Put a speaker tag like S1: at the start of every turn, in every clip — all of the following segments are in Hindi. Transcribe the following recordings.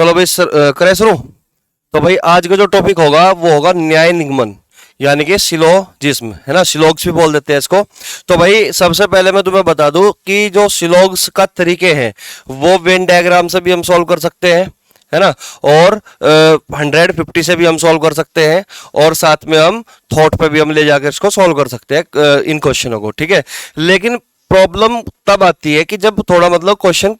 S1: चलो भाई करें शुरू। तो भाई आज का जो टॉपिक होगा वो होगा न्याय निगमन, यानी कि सिलोजिज्म, है ना, सिलोग्स भी बोल देते हैं इसको। तो भाई सबसे पहले मैं तुम्हें बता दूं कि जो सिलोग्स का तरीके हैं वो वेन डायग्राम से भी हम सॉल्व कर सकते हैं, है ना, और 150 से भी हम सॉल्व कर सकते हैं, और साथ में हम थॉट पे भी हम ले जाकर इसको सॉल्व कर सकते हैं इन क्वेश्चनों को, ठीक है। लेकिन प्रॉब्लम तब आती है कि जब थोड़ा मतलब क्वेश्चन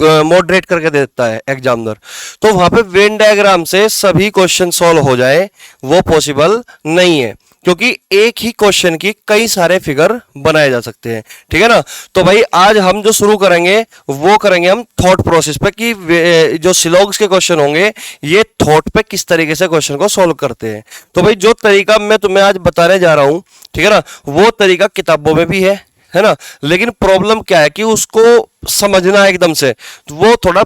S1: मॉडरेट करके देता है एग्जामिनर, तो वहां पे वेन डायग्राम से सभी क्वेश्चन सॉल्व हो जाए वो पॉसिबल नहीं है, क्योंकि एक ही क्वेश्चन की कई सारे फिगर बनाए जा सकते हैं, ठीक है ना। तो भाई आज हम जो शुरू करेंगे वो करेंगे हम थॉट प्रोसेस पे कि जो सिलोग्स के क्वेश्चन होंगे ये थॉट पे किस तरीके से क्वेश्चन को सॉल्व करते हैं। तो भाई जो तरीका मैं तुम्हें आज बताने जा रहा हूं, ठीक है ना, वो तरीका किताबों में भी है ना, लेकिन प्रॉब्लम क्या है कि उसको समझना एकदम से वो थोड़ा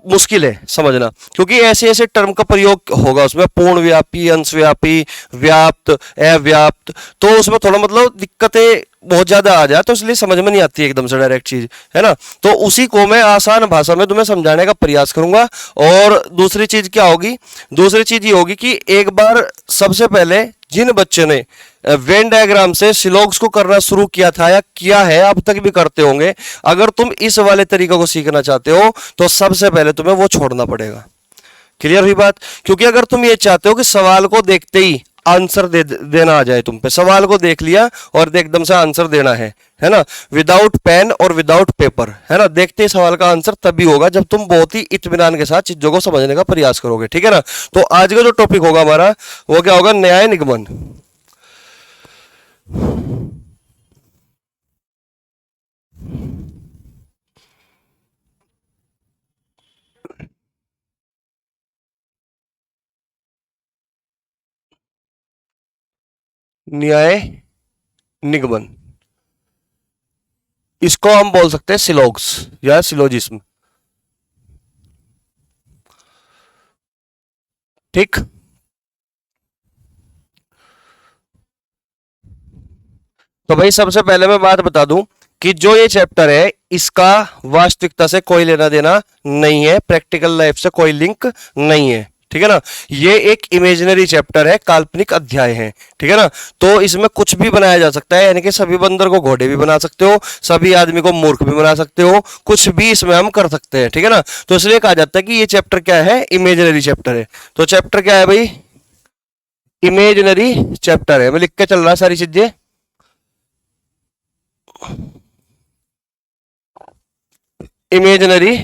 S1: मुश्किल है समझना, क्योंकि ऐसे ऐसे टर्म का प्रयोग होगा उसमें, पूर्ण व्यापी, अंशव्यापी, व्याप्त, अव्याप्त, तो उसमें थोड़ा मतलब दिक्कतें बहुत ज्यादा आ जाए, तो इसलिए समझ में नहीं आती एकदम से डायरेक्ट चीज, है ना। तो उसी को मैं आसान भाषा में तुम्हें समझाने का प्रयास करूंगा। और दूसरी चीज क्या होगी, दूसरी चीज ये होगी कि एक बार सबसे पहले जिन बच्चे ने वेन डायग्राम से सिलोग्स को करना शुरू किया था या किया है, अब तक भी करते होंगे, अगर तुम इस वाले तरीके को सीखना चाहते हो तो सबसे पहले तुम्हें वो छोड़ना पड़ेगा। क्लियर हुई बात? क्योंकि अगर तुम ये चाहते हो कि सवाल को देखते ही आंसर देना आ जाए तुम पे, सवाल को देख लिया और एकदम से आंसर देना है ना, विदाउट पेन और विदाउट पेपर, है ना, देखते ही सवाल का आंसर तभी होगा जब तुम बहुत ही इत्मीनान के साथ चीजों को समझने का प्रयास करोगे, ठीक है ना। तो आज का जो टॉपिक होगा हमारा वो क्या होगा, न्याय निगमन। न्याय निगमन, इसको हम बोल सकते हैं सिलोग्स या सिलोजिज्म, ठीक। तो भाई सबसे पहले मैं बात बता दूं कि जो ये चैप्टर है इसका वास्तविकता से कोई लेना देना नहीं है, प्रैक्टिकल लाइफ से कोई लिंक नहीं है, ठीक है ना। ये एक इमेजिनरी चैप्टर है, काल्पनिक अध्याय है, ठीक है ना। तो इसमें कुछ भी बनाया जा सकता है, यानी कि सभी बंदर को घोड़े भी बना सकते हो, सभी आदमी को मूर्ख भी बना सकते हो, कुछ भी इसमें हम कर सकते हैं, ठीक है ना। तो इसलिए कहा जाता है कि ये चैप्टर क्या है, इमेजिनरी चैप्टर है। तो चैप्टर क्या है भाई, इमेजिनरी चैप्टर है। मैं लिख के चल रहा सारी चीजें, इमेजिनरी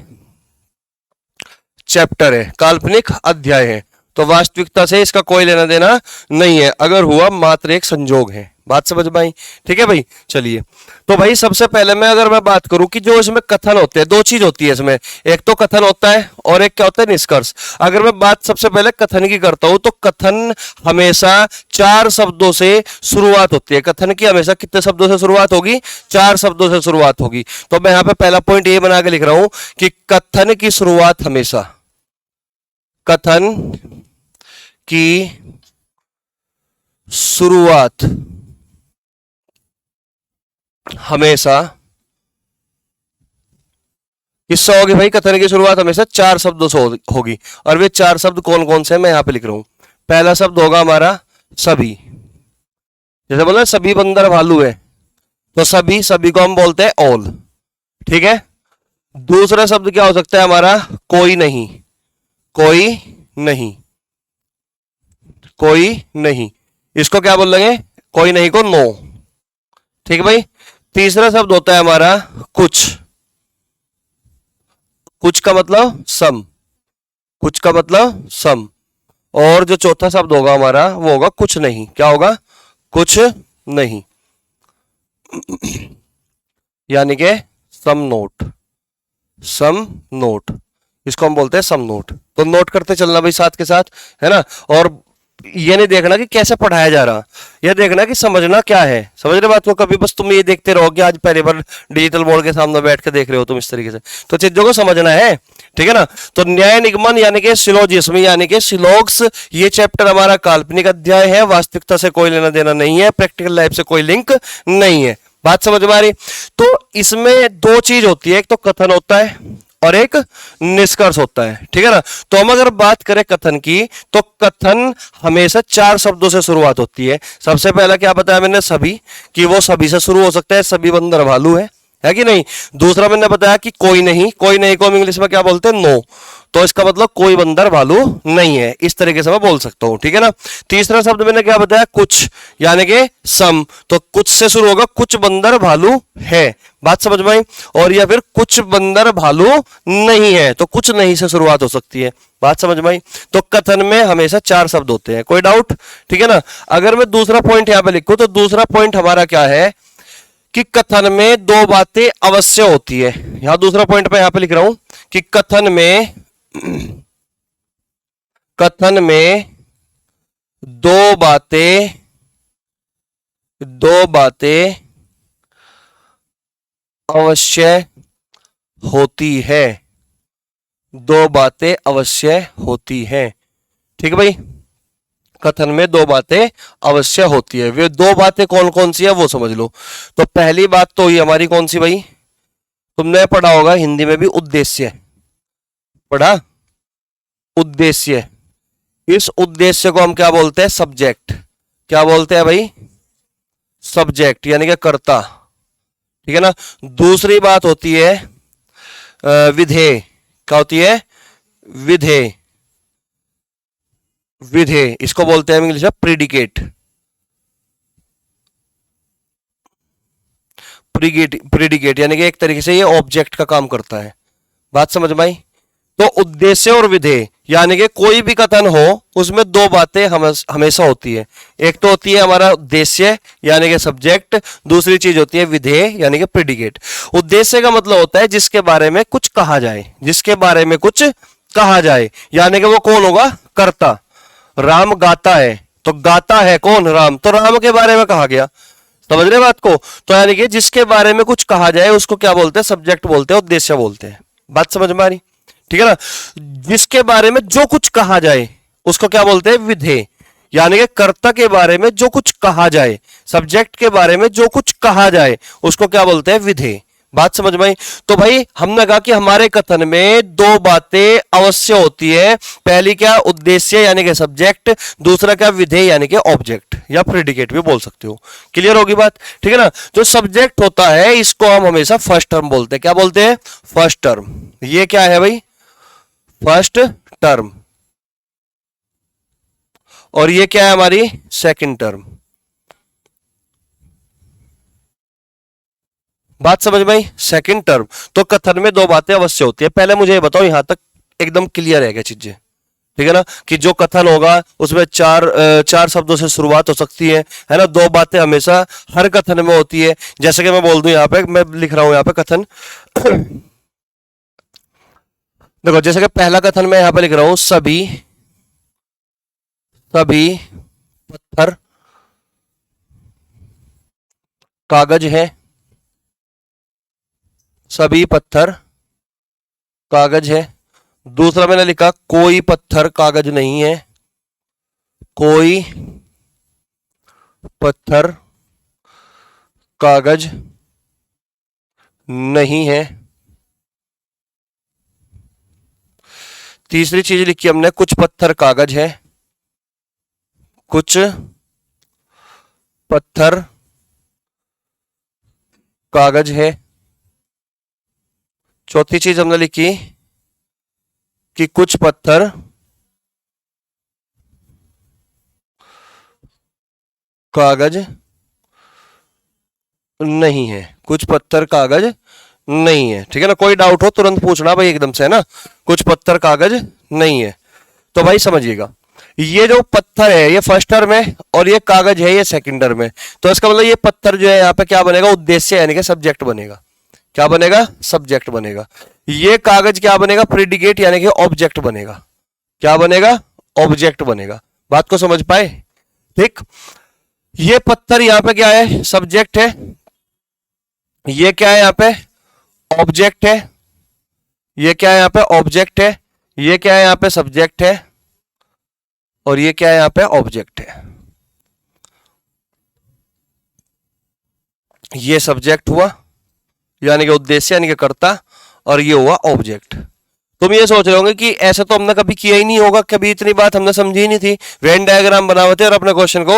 S1: चैप्टर है, काल्पनिक अध्याय है। तो वास्तविकता से इसका कोई लेना देना नहीं है, अगर हुआ मात्र एक संजोग है। बात समझ में आई? ठीक है भाई, चलिए। तो भाई सबसे पहले मैं बात करूं कि जो इसमें कथन होते हैं, दो चीज होती है इसमें, एक तो कथन होता है और एक क्या होता है, निष्कर्ष। अगर मैं बात सबसे पहले कथन की करता हूं तो कथन हमेशा 4 शब्दों से शुरुआत होती है। कथन की हमेशा कितने शब्दों से शुरुआत होगी, 4 शब्दों से शुरुआत होगी। तो मैं यहां पे पहला पॉइंट ये बना के लिख रहा हूं कि कथन की शुरुआत हमेशा, कथन की शुरुआत हमेशा किससे होगी भाई, कथन की शुरुआत हमेशा 4 शब्दों से होगी। और वे 4 शब्द कौन कौन से हैं मैं यहां पे लिख रहा हूं। पहला शब्द होगा हमारा सभी, जैसे बोला सभी बंदर भालू है, तो सभी, सभी को हम बोलते हैं ऑल, ठीक है। दूसरा शब्द क्या हो सकता है हमारा, कोई नहीं, कोई नहीं, कोई नहीं, इसको क्या बोल लेंगे, कोई नहीं को नो, ठीक है भाई। तीसरा शब्द होता है हमारा कुछ, कुछ का मतलब सम, कुछ का मतलब सम। और जो चौथा शब्द होगा हमारा वो होगा कुछ नहीं, क्या होगा, कुछ नहीं, यानी कि सम नोट, सम नोट, इसको हम बोलते हैं सम नोट। तो नोट करते चलना भाई साथ के साथ, है ना। और ये नहीं देखना कि कैसे पढ़ाया जा रहा, यह देखना कि समझना क्या है। समझ रहे बात को? कभी बस तुम ये देखते रहोगे, आज पहली बार डिजिटल बोर्ड के सामने बैठ के देख रहे हो तुम इस तरीके से, तो चीजों को समझना है, ठीक है ना। तो न्याय निगमन यानी कि सिलोजिज्म यानी कि सिलोग्स, ये चैप्टर हमारा काल्पनिक अध्याय है, वास्तविकता से कोई लेना देना नहीं है, प्रैक्टिकल लाइफ से कोई लिंक नहीं है। बात समझ में आ रही? तो इसमें 2 चीज होती है, एक तो कथन होता है और एक निष्कर्ष होता है, ठीक है ना। तो हम अगर बात करें कथन की, तो कथन हमेशा 4 शब्दों से शुरुआत होती है। सबसे पहला क्या बताया मैंने, सभी, कि वो सभी से शुरू हो सकता है, सभी बंदर भालू है कि नहीं। दूसरा मैंने बताया कि कोई नहीं, कोई नहीं को हम इंग्लिश में क्या बोलते हैं, नो, तो इसका मतलब कोई बंदर भालू नहीं है, इस तरीके से मैं बोल सकता हूं, ठीक है ना। तीसरा शब्द मैंने क्या बताया, कुछ, यानी कि सम, तो कुछ से शुरू होगा, कुछ बंदर भालू है, बात समझ में आई। और या फिर कुछ बंदर भालू नहीं है, तो कुछ नहीं से शुरुआत हो सकती है, बात समझ में आई। तो कथन में हमेशा 4 शब्द होते हैं, कोई डाउट, ठीक है ना। अगर मैं दूसरा पॉइंट यहां पे लिखूं, तो दूसरा पॉइंट हमारा क्या है कि कथन में 2 बातें अवश्य होती है। यहां दूसरा पॉइंट मैं यहां पे लिख रहा हूं कि कथन में 2 बातें अवश्य होती है, 2 बातें अवश्य होती है, ठीक है भाई। कथन में 2 बातें अवश्य होती है, वे 2 बातें कौन कौन सी है वो समझ लो। तो पहली बात तो ये हमारी कौन सी भाई, तुमने पढ़ा होगा हिंदी में भी, उद्देश्य पढ़ा, उद्देश्य। इस उद्देश्य को हम क्या बोलते हैं, सब्जेक्ट, क्या बोलते हैं भाई, सब्जेक्ट, यानी कि कर्ता, ठीक है ना। दूसरी बात होती है विधेय, क्या होती है, विधेय, विधेय, इसको बोलते हैं इंग्लिश में प्रीडिकेट, प्रीडिकेट यानी कि एक तरीके से ये ऑब्जेक्ट का काम करता है, बात समझ में आई। तो उद्देश्य और विधेय, यानी कि कोई भी कथन हो उसमें 2 बातें हमेशा होती है। एक तो होती है हमारा उद्देश्य यानी कि सब्जेक्ट, दूसरी चीज होती है विधेय यानी कि प्रीडिकेट। उद्देश्य का मतलब होता है जिसके बारे में कुछ कहा जाए, जिसके बारे में कुछ कहा जाए, यानी कि वो कौन होगा, कर्ता। राम गाता है, तो गाता है कौन, राम, तो राम के बारे में कहा गया, समझ रहे बात को। तो यानी कि जिसके बारे में कुछ कहा जाए उसको क्या बोलते हैं, सब्जेक्ट बोलते हैं, उद्देश्य बोलते हैं, बात समझ में आ रही, ठीक है ना। जिसके बारे में जो कुछ कहा जाए उसको क्या बोलते हैं, विधेय, यानी कि कर्ता के बारे में जो कुछ कहा जाए, सब्जेक्ट के बारे में जो कुछ कहा जाए उसको क्या बोलते हैं, विधेय, बात समझ में आई। तो भाई हमने कहा कि हमारे कथन में 2 बातें अवश्य होती है, पहली क्या, उद्देश्य यानी कि सब्जेक्ट, दूसरा क्या, विधेय यानी कि ऑब्जेक्ट या प्रेडिकेट भी बोल सकते हो, क्लियर होगी बात, ठीक है ना। जो सब्जेक्ट होता है इसको हम हमेशा फर्स्ट टर्म बोलते हैं, क्या बोलते हैं, फर्स्ट टर्म। ये क्या है भाई, फर्स्ट टर्म, और ये क्या है हमारी सेकंड टर्म, बात समझ में आई, सेकंड टर्म। तो कथन में 2 बातें अवश्य होती है। पहले मुझे ये बताओ यहां तक एकदम क्लियर है क्या चीजें, ठीक है ना, कि जो कथन होगा उसमें 4 शब्दों से शुरुआत हो सकती है ना। 2 बातें हमेशा हर कथन में होती है। जैसे कि मैं बोल दूं, यहां पे मैं लिख रहा हूं यहां पे कथन देखो, जैसे कि पहला कथन मैं यहां पे लिख रहा हूं, सभी पत्थर कागज है, सभी पत्थर कागज है। दूसरा मैंने लिखा, कोई पत्थर कागज नहीं है, कोई पत्थर कागज नहीं है। तीसरी चीज लिखी हमने, कुछ पत्थर कागज है, कुछ पत्थर कागज है। चौथी चीज हमने लिखी कि कुछ पत्थर कागज नहीं है, कुछ पत्थर कागज नहीं है, ठीक है ना। कोई डाउट हो तुरंत पूछना भाई एकदम से, है ना। कुछ पत्थर कागज नहीं है, तो भाई समझिएगा, ये जो पत्थर है ये फर्स्ट टर्म है और ये कागज है ये सेकंड टर्म है। तो इसका मतलब ये पत्थर जो है यहाँ पे क्या बनेगा, उद्देश्य यानी कि सब्जेक्ट बनेगा, क्या बनेगा, सब्जेक्ट बनेगा। ये कागज क्या बनेगा, प्रेडिकेट यानी कि ऑब्जेक्ट बनेगा, क्या बनेगा, ऑब्जेक्ट बनेगा। बात को समझ पाए, ठीक। ये पत्थर यहां पे क्या है, सब्जेक्ट है, ये क्या है यहां पे, ऑब्जेक्ट है, ये क्या है यहां पे, ऑब्जेक्ट है, ये क्या है यहां पे, सब्जेक्ट है, और ये क्या है यहां पे, ऑब्जेक्ट है। ये सब्जेक्ट हुआ यानी कि उद्देश्य यानी कि कर्ता, और ये हुआ ऑब्जेक्ट। तुम ये सोच रहे होंगे कि ऐसा तो हमने कभी किया ही नहीं होगा, कभी इतनी बात हमने समझी ही नहीं थी। वेन डायग्राम बना हुए थे और अपने क्वेश्चन को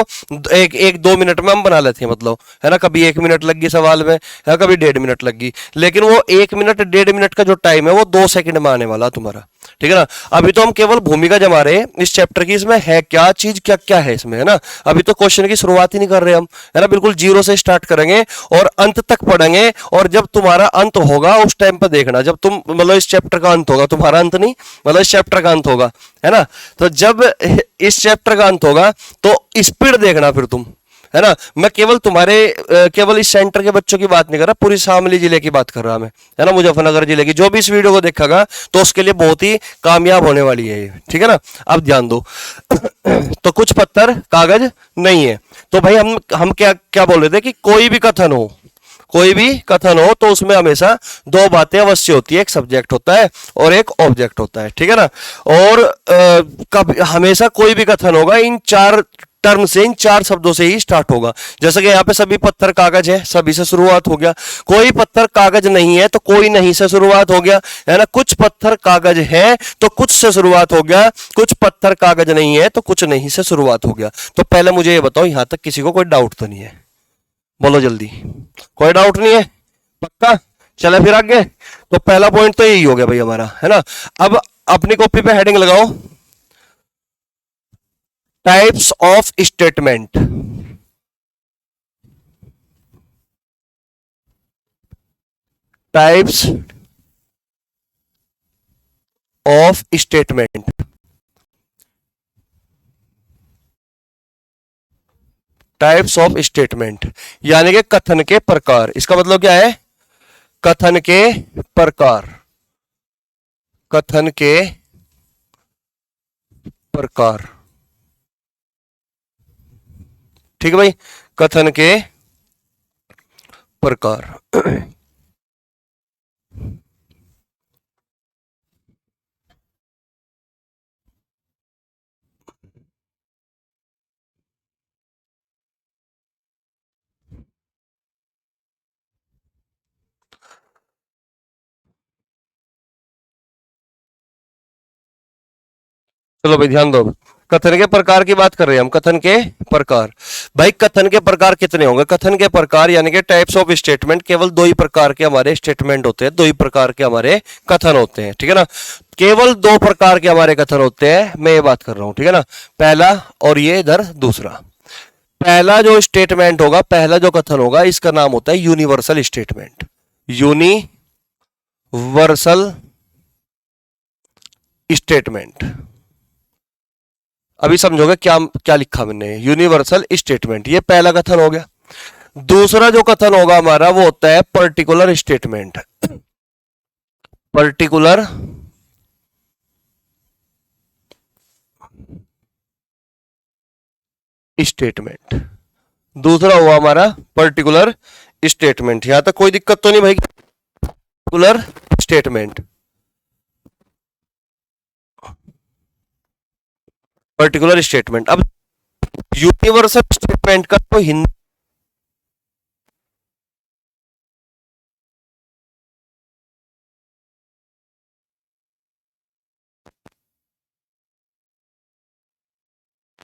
S1: एक एक 2 मिनट में हम बना लेते हैं, मतलब है ना। कभी 1 मिनट लग गई सवाल में, है कभी 1.5 मिनट लग गई, लेकिन वो 1 मिनट 1.5 मिनट का जो टाइम है वो 2 सेकंड में आने वाला तुम्हारा, ठीक है ना। अभी तो हम केवल भूमिका जमा रहे हैं इस चैप्टर की, इसमें है क्या चीज, क्या क्या है इसमें, है ना। अभी तो क्वेश्चन की शुरुआत ही नहीं कर रहे हम, है ना। बिल्कुल जीरो से स्टार्ट करेंगे और अंत तक पढ़ेंगे। और जब तुम्हारा अंत होगा उस टाइम पर देखना, जब तुम मतलब इस चैप्टर का अंत होगा, तुम्हारा अंत नहीं, मतलब इस चैप्टर का अंत होगा, है ना। तो जब इस चैप्टर का अंत होगा तो स्पीड देखना फिर तुम, है ना। मैं केवल तुम्हारे केवल इस सेंटर के बच्चों की बात नहीं कर रहा, पूरी शामली जिले की बात कर रहा मैं, है ना। मुजफ्फरनगर जिले की जो भी इस वीडियो को देखेगा तो उसके लिए बहुत ही कामयाब होने वाली है ये, ठीक है ना। अब ध्यान दो। तो कुछ पत्थर कागज नहीं है। तो भाई हम क्या क्या बोल रहे थे कि कोई भी कथन हो, कोई भी कथन हो तो उसमें हमेशा दो बातें अवश्य होती है, एक सब्जेक्ट होता है और एक ऑब्जेक्ट होता है, ठीक है ना। और कभी हमेशा कोई भी कथन होगा इन चार टर्म से, इन चार शब्दों से ही स्टार्ट होगा। जैसे कि यहाँ पे सभी पत्थर कागज है, सभी से शुरुआत हो गया। कोई पत्थर कागज नहीं है तो कोई नहीं से शुरुआत हो गया, है ना। कुछ पत्थर कागज है तो कुछ से शुरुआत हो गया, कुछ पत्थर कागज नहीं है तो कुछ नहीं से शुरुआत हो गया। तो पहले मुझे ये बताओ, यहां तक किसी को कोई डाउट तो नहीं है? बोलो जल्दी, कोई डाउट नहीं है? पक्का? चले फिर आगे। तो पहला पॉइंट तो यही हो गया भाई हमारा, है ना। अब अपनी कॉपी पे हेडिंग लगाओ, types of statement. Types of statement, types of statement यानी कि कथन के प्रकार। इसका मतलब क्या है? कथन के प्रकार, कथन के प्रकार, ठीक है भाई। कथन के प्रकार। चलो भाई ध्यान दो, कथन के प्रकार की बात कर रहे हैं हम। कथन के प्रकार, भाई कथन के प्रकार कितने होंगे? कथन के प्रकार यानी कि टाइप्स ऑफ स्टेटमेंट, केवल दो ही प्रकार के हमारे स्टेटमेंट होते हैं, दो ही प्रकार के हमारे कथन होते हैं, ठीक है ना। केवल दो प्रकार के हमारे कथन होते हैं, मैं ये बात कर रहा हूं, ठीक है ना। पहला और ये इधर दूसरा। पहला जो स्टेटमेंट होगा, पहला जो कथन होगा, इसका नाम होता है यूनिवर्सल स्टेटमेंट। Universal statement. अभी समझोगे क्या क्या लिखा मैंने, यूनिवर्सल स्टेटमेंट, ये पहला कथन हो गया। दूसरा जो कथन होगा हमारा वो होता है पर्टिकुलर स्टेटमेंट। पर्टिकुलर स्टेटमेंट, दूसरा हुआ हमारा पर्टिकुलर स्टेटमेंट। यहां तक कोई दिक्कत तो नहीं भाई? Particular statement, particular statement. अब यूनिवर्सल स्टेटमेंट का तो हिंदी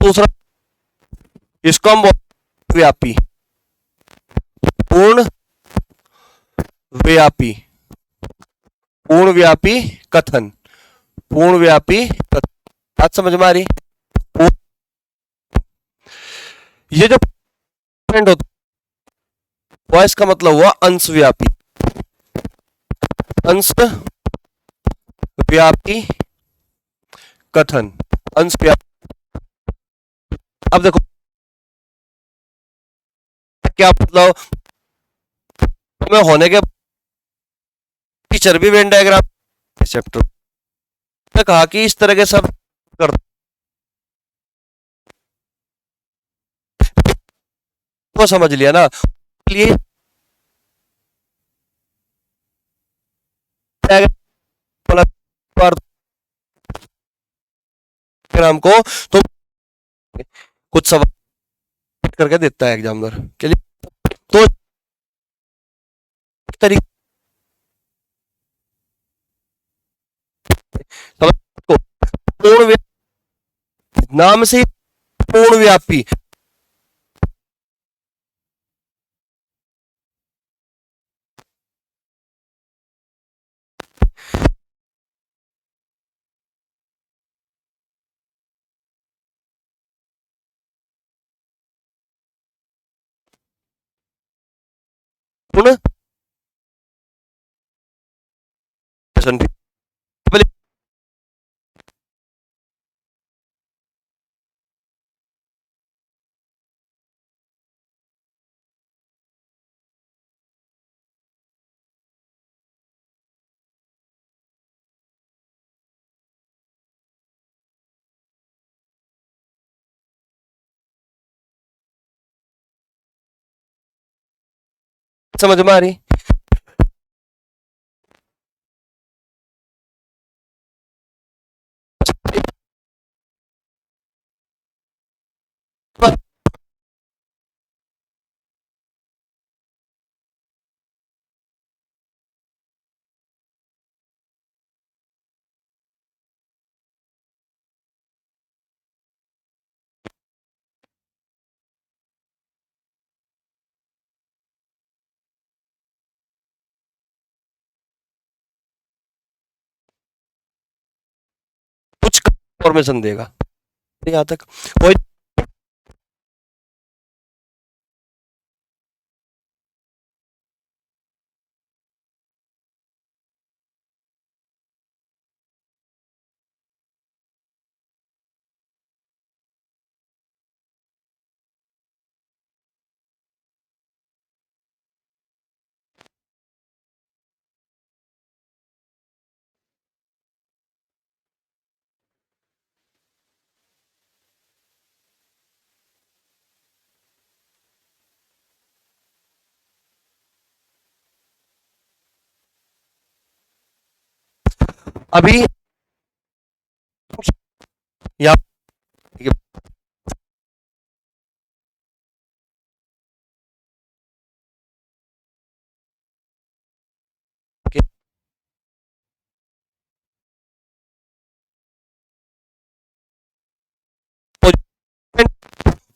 S1: दूसरा, इसको हम व्यापी, पूर्ण व्यापी, पूर्ण व्यापी कथन, पूर्ण व्यापी कथन। बात समझ में आ रही? ये जो होता है इसका मतलब हुआ अंश व्यापी, अंश व्यापी कथन, अंश व्यापी। अब देखो क्या मतलब, में होने के टीचर भी वेन डायग्राम चैप्टर ने कहा कि इस तरह के सब कर को समझ लिया ना, लिए डायग्राम को तो कुछ सवाल करके देता है एग्जामिनर के लिए। तो तरीके नाम से पूर्ण व्यापी। पूर्ण समझ में आ रही? कुछ इंफॉर्मेशन देगा यहाँ तक कोई। अभी यहाँ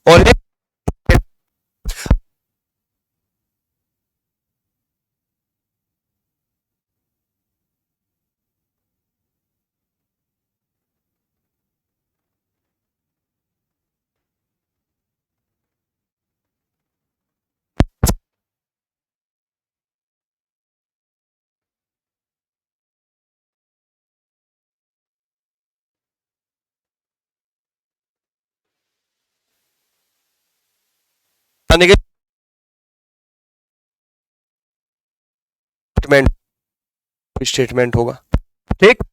S1: और एक स्टेटमेंट स्टेटमेंट होगा। ठीक।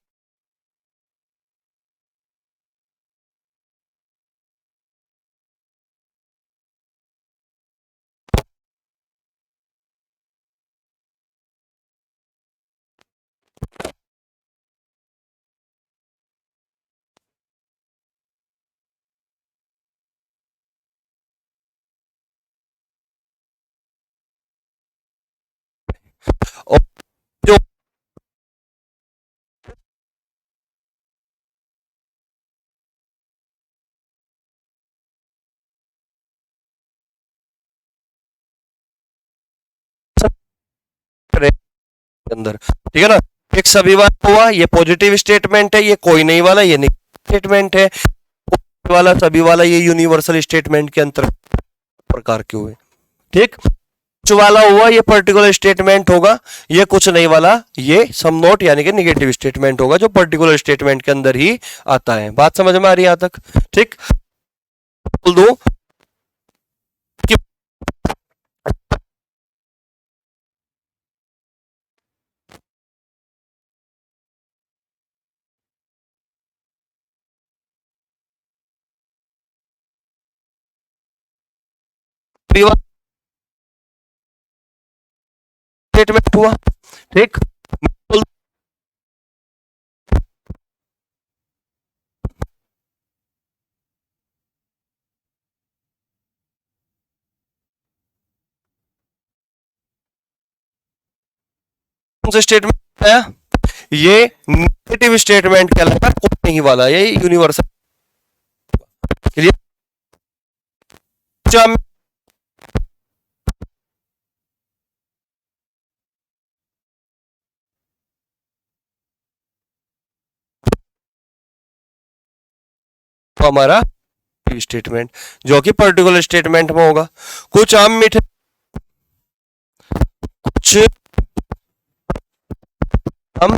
S1: और जो अंदर, ठीक है ना, एक सभी वाला हुआ, ये पॉजिटिव स्टेटमेंट है, ये कोई नहीं वाला ये नेगेटिव स्टेटमेंट है, वाला सभी वाला ये यूनिवर्सल स्टेटमेंट के अंतर्गत प्रकार के हुए। ठीक। कुछ वाला हुआ ये पर्टिकुलर स्टेटमेंट होगा, ये कुछ नहीं वाला ये सम नोट यानी कि नेगेटिव स्टेटमेंट होगा जो पर्टिकुलर स्टेटमेंट के अंदर ही आता है। बात समझ में आ रही है यहां तक? ठीक। बोल दो कि स्टेटमेंट हुआ। ठीक। कौन सा स्टेटमेंट आया? ये नेगेटिव स्टेटमेंट कहलाता है, कोई नहीं वाला, ये यूनिवर्सल। क्लियर? हमारा स्टेटमेंट जो कि पर्टिकुलर स्टेटमेंट में होगा। कुछ आम मीठे, कुछ आम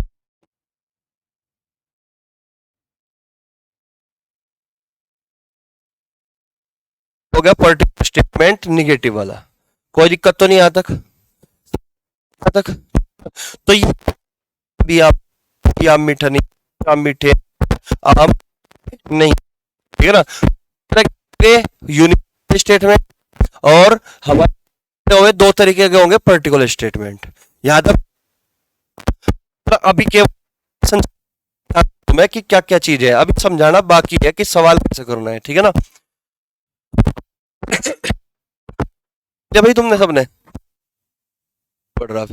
S1: हो गया पर्टिकुलर स्टेटमेंट निगेटिव वाला। कोई दिक्कत तो नहीं यहाँ तक? तो ये भी आप, आम मीठा नहीं, आम मीठे, आम नहीं, ठीक है ना? यूनिक स्टेटमेंट और हमारे हुए दो तरीके के होंगे पर्टिकुलर स्टेटमेंट। यहां तक अभी केवल में कि क्या क्या चीज है, अभी समझाना बाकी है कि सवाल कैसे करना है, ठीक है ना? क्या भाई तुमने सबने पढ़ रहा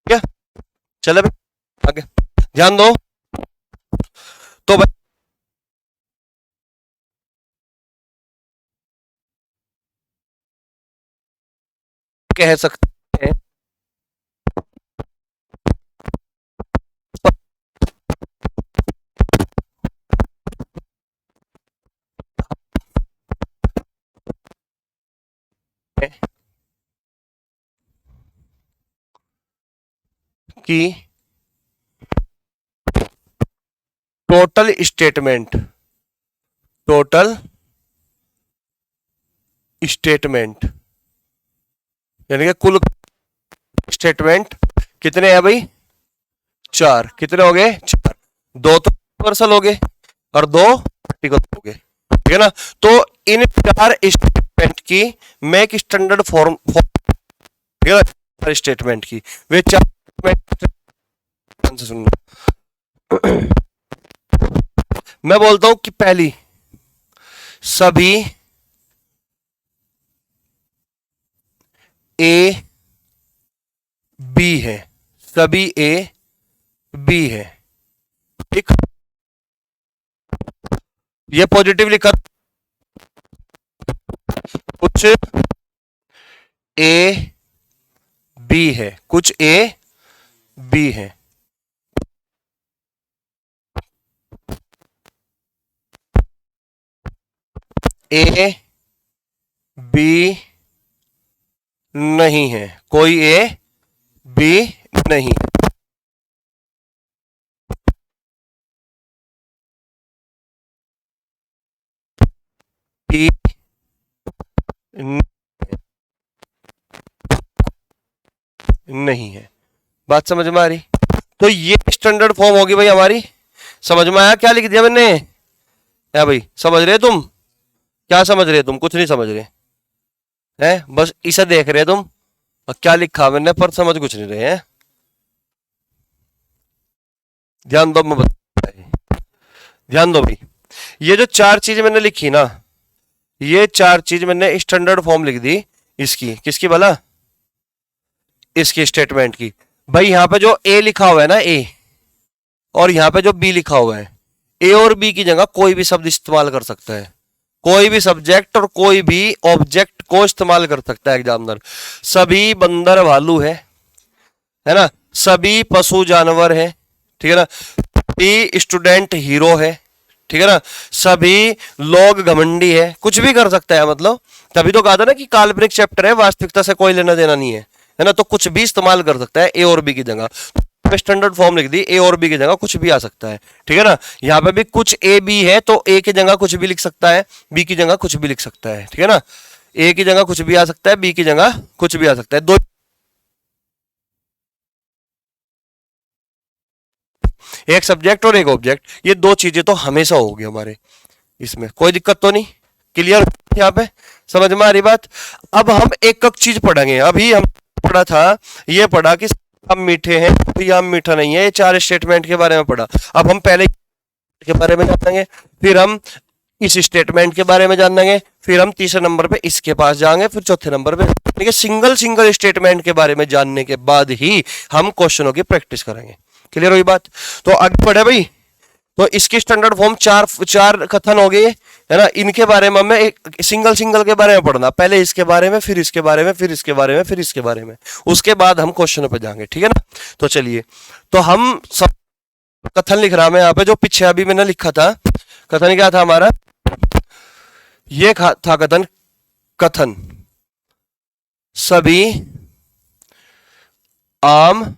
S1: क्या? चले भाई आगे ध्यान दो। तो भाई कह सकते हैं कि टोटल स्टेटमेंट यानी कि कुल स्टेटमेंट कितने हैं भाई? 4। कितने हो गए? 4। 2 तो यूनिवर्सल हो गए और 2 प्रैक्टिकल हो गए, ठीक है ना? तो इन 4 स्टेटमेंट की मैं एक स्टैंडर्ड फॉर्म, ठीक है, स्टेटमेंट की वे 4 सुनना। मैं बोलता हूं कि पहली, सभी ए बी है, सभी ए बी है, ठीक? ये पॉजिटिव लिखा, कुछ ए बी है, कुछ ए बी है, ए बी नहीं है, कोई ए बी नहीं है। बी नहीं है। बात समझ में आ रही? तो ये स्टैंडर्ड फॉर्म होगी भाई हमारी। समझ में आया क्या लिख दिया मैंने? है भाई, समझ रहे तुम? क्या समझ रहे तुम? कुछ नहीं समझ रहे हैं, बस इसे देख रहे तुम और क्या लिखा मैंने, पर समझ कुछ नहीं रहे हैं। ध्यान दो, मैं बता, ध्यान दो भाई। ये जो 4 चीज मैंने लिखी ना, ये 4 चीज मैंने स्टैंडर्ड फॉर्म लिख दी इसकी, किसकी भला? इसकी स्टेटमेंट की। भाई यहां पे जो ए लिखा हुआ है ना, ए, और यहां पे जो बी लिखा हुआ है, ए और बी की जगह कोई भी शब्द इस्तेमाल कर सकता है, कोई भी सब्जेक्ट और कोई भी ऑब्जेक्ट को इस्तेमाल कर सकता है एग्जामिनर। सभी बंदर भालू है ना? सभी पशु जानवर है, ठीक है ना? सभी स्टूडेंट हीरो है, ठीक है ना? सभी लोग घमंडी है, कुछ भी कर सकता है मतलब। तभी तो कहा था ना कि काल्पनिक चैप्टर है, वास्तविकता से कोई लेना देना नहीं है ना? तो कुछ भी इस्तेमाल कर सकता है ए और बी की जगह। स्टैंडर्ड फॉर्म लिख दी, ए और बी की जगह कुछ भी आ सकता है, ठीक है ना? यहाँ पे भी कुछ ए बी है तो ए की जगह कुछ भी लिख सकता है, बी की जगह कुछ भी लिख सकता है, ठीक है ना? ए की जगह कुछ भी आ सकता है, बी की जगह कुछ भी आ सकता है। दो, एक सब्जेक्ट और एक ऑब्जेक्ट, ये 2 चीजें तो हमेशा होगी हमारे, इसमें कोई दिक्कत तो नहीं? क्लियर यहाँ पे? समझ में आ रही बात? अब हम एक एक चीज पढ़ेंगे। अभी हम पढ़ा था, ये पढ़ा कि आम मीठे हैं, तो आम मीठा नहीं है, ये 4 स्टेटमेंट के बारे में पढ़ा। अब हम पहले के बारे में जानेंगे, फिर हम इस स्टेटमेंट के बारे में जानेंगे, फिर हम तीसरे नंबर पे इसके पास जाएंगे, फिर चौथे नंबर पे। ठीक है, सिंगल सिंगल स्टेटमेंट के बारे में जानने के बाद ही हम क्वेश्चनों की प्रैक्टिस करेंगे। क्लियर हुई बात? तो आगे बढ़े भाई। तो इसकी स्टैंडर्ड फॉर्म चार कथन हो गए, है ना। इनके बारे में हमें एक सिंगल सिंगल के बारे में पढ़ना, पहले इसके बारे में, फिर इसके बारे में, फिर इसके बारे में, फिर इसके बारे में, उसके बाद हम क्वेश्चनों पे जाएंगे। ठीक है ना। तो चलिए, तो हम सब कथन लिख रहा मैं यहाँ पे, जो पीछे अभी मैंने लिखा था। कथन क्या था हमारा? ये था कथन, कथन सभी आम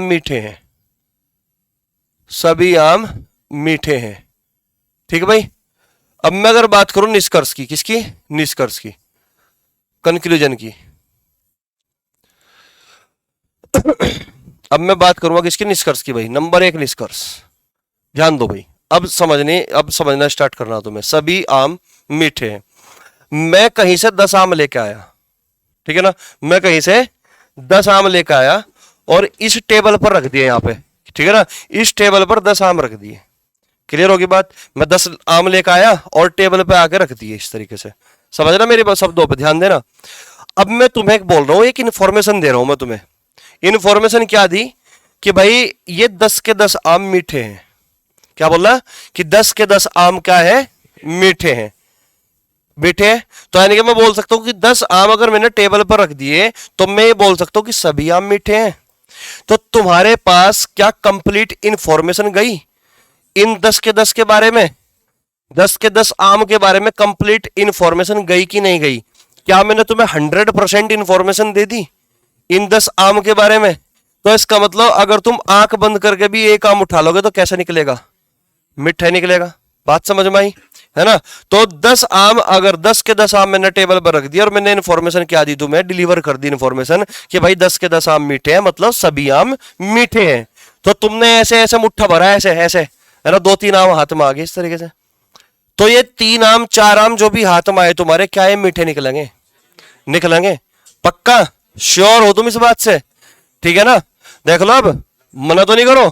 S1: मीठे हैं, सभी आम मीठे हैं। ठीक है भाई। अब मैं अगर बात करूं निष्कर्ष की, किसकी? निष्कर्ष की, कंक्लूजन की। अब मैं बात करूंगा किसकी? निष्कर्ष की भाई। नंबर 1 निष्कर्ष, ध्यान दो भाई। अब समझना स्टार्ट करना तुम्हें। सभी आम मीठे हैं। मैं कहीं से 10 आम लेके आया, ठीक है ना। मैं कहीं से 10 आम लेके आया और इस टेबल पर रख दिए यहाँ पे, ठीक है ना। इस टेबल पर 10 आम रख दिए। क्लियर होगी बात? मैं 10 आम लेकर आया और टेबल पे आके रख दिए इस तरीके से। समझना मेरी बात, शब्दों पे ध्यान देना। अब मैं तुम्हें एक बोल रहा हूं, एक इन्फॉर्मेशन दे रहा हूं मैं तुम्हें। इन्फॉर्मेशन क्या दी? कि भाई ये 10 के 10 आम मीठे हैं। क्या बोला? कि 10 के 10 आम क्या है? मीठे हैं। मीठे हैं, तो यानी कि मैं बोल सकता हूं कि 10 आम अगर मैंने टेबल पर रख दिए तो मैं ये बोल सकता हूं कि सभी आम मीठे हैं। तो तुम्हारे पास क्या कंप्लीट इंफॉर्मेशन गई इन 10 के 10 के बारे में? 10 के 10 आम के बारे में कंप्लीट इंफॉर्मेशन गई कि नहीं गई? क्या मैंने तुम्हें 100% इंफॉर्मेशन दे दी इन 10 आम के बारे में? तो इसका मतलब अगर तुम आंख बंद करके भी एक आम उठा लोगे तो कैसा निकलेगा? मीठा निकलेगा। बात समझ में आई, है ना। तो 10 आम, अगर 10 के 10 आम मैंने टेबल पर रख दिया और मैंने इन्फॉर्मेशन क्या दी तुम्हें? डिलीवर कर दी इन्फॉर्मेशन कि भाई 10 के 10 आम मीठे हैं, मतलब सभी आम मीठे हैं। तो तुमने ऐसे ऐसे मुट्ठा भरा, ऐसे ऐसे, है ना। 2-3 आम हाथ में आ गए इस तरीके से। तो ये 3 आम 4 आम जो भी हाथ में आए तुम्हारे, क्या ये मीठे निकलेंगे? निकलेंगे। पक्का श्योर हो तुम इस बात से? ठीक है ना। देख लो, अब मना तो नहीं करो।